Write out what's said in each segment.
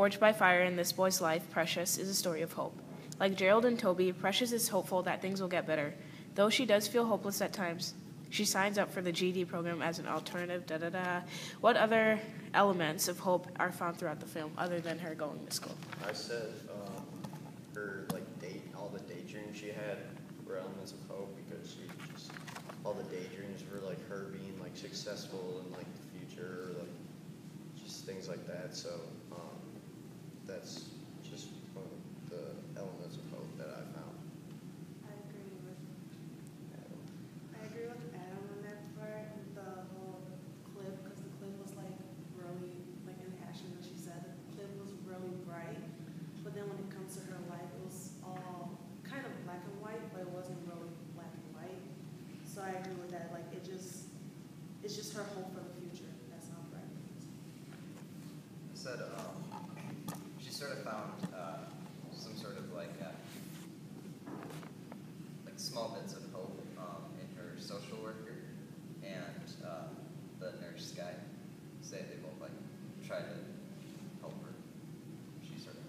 forged by fire in this boy's life, Precious, is a story of hope. Like Gerald and Toby, Precious is hopeful that things will get better. Though she does feel hopeless at times, she signs up for the GED program as an alternative, What other elements of hope are found throughout the film, other than her going to school? I said her, all the daydreams she had were elements of hope, because all the daydreams were, her being, successful in, the future, or, just things like that. So, that's just one of the elements of hope that I found. I agree with Adam on that part, the whole clip, because the clip was really in action. When she said the clip was really bright, but then when it comes to her life, it was all kind of black and white, but it wasn't really black and white. So I agree with that. It's just her hope for the future. That's not bright. I said she sort of found some sort of small bits of hope in her social worker and the nurse guy. Say they both try to help her. She's sort of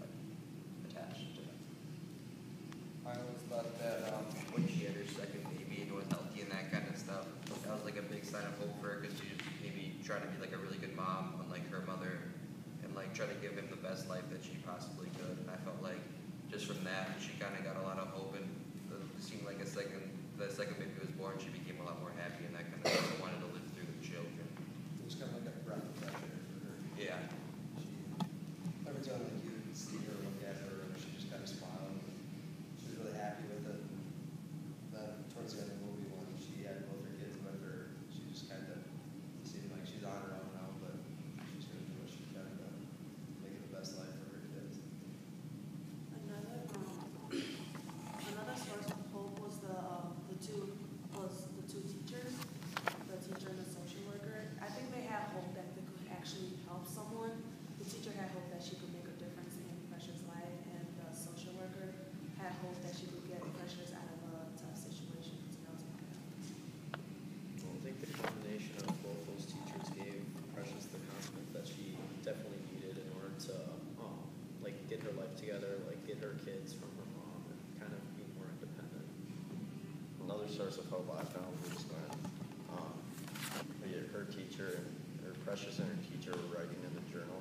attached to them. I always thought that when she had her second baby and was healthy and that kind of stuff, that was a big sign of hope for her, because she just maybe tried to be a really good mom, unlike her mother, and try to give him the best life that she possibly could. And I felt just from that, she kind of got a lot of hope, and it seemed the second baby was born, she became a lot more happy, and that kind of wanted to live through the children. It was kind of like a breath of fresh air for her. Yeah. Every time you see her, look at her, she just kind of smiled. She was really happy with it. Towards the end of the movie, when she had both her kids with her, she just kind of seemed like she's on her own now, but she's going to do what she can to make it the best life for her kids. Another source of hope was the two teachers, the teacher and the social worker. I think they had hope that they could actually help someone. The teacher had hope that she could make a difference in Precious' life, and the social worker had hope that she could get Precious out of a tough situation. I think the combination of both those teachers gave Precious the confidence that she definitely needed in order to, get her life together, get her kids from her mom, and kind of be more independent. Another source of hope I found was when her teacher and her Precious and her teacher were writing in the journal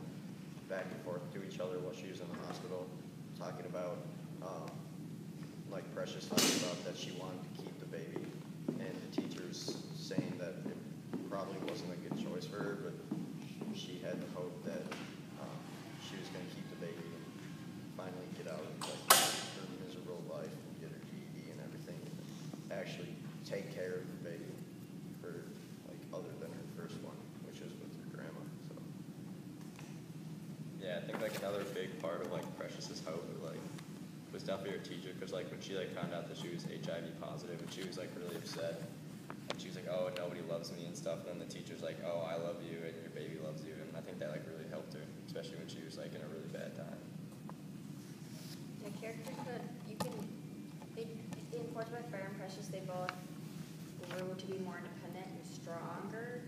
back and forth to each other while she was in the hospital, talking about, Precious talking about that she wanted to keep the baby, and the teacher's saying that it probably wasn't a good choice for her, but she had the hope that she was going to keep the baby and finally get out of her miserable life and get her GED and everything, and actually take care of the baby for other than her first one, which was with her grandma. So yeah, I think another big part of Precious's hope was definitely her teacher, because when she found out that she was HIV positive, and she was really upset, and she was oh, nobody loves me and stuff, and then the teacher's oh, I love you and your baby loves you, and I think that really helped her, especially when she was in a really bad time. The characters in Forged by Fire and Precious, they both grew to be more independent and stronger,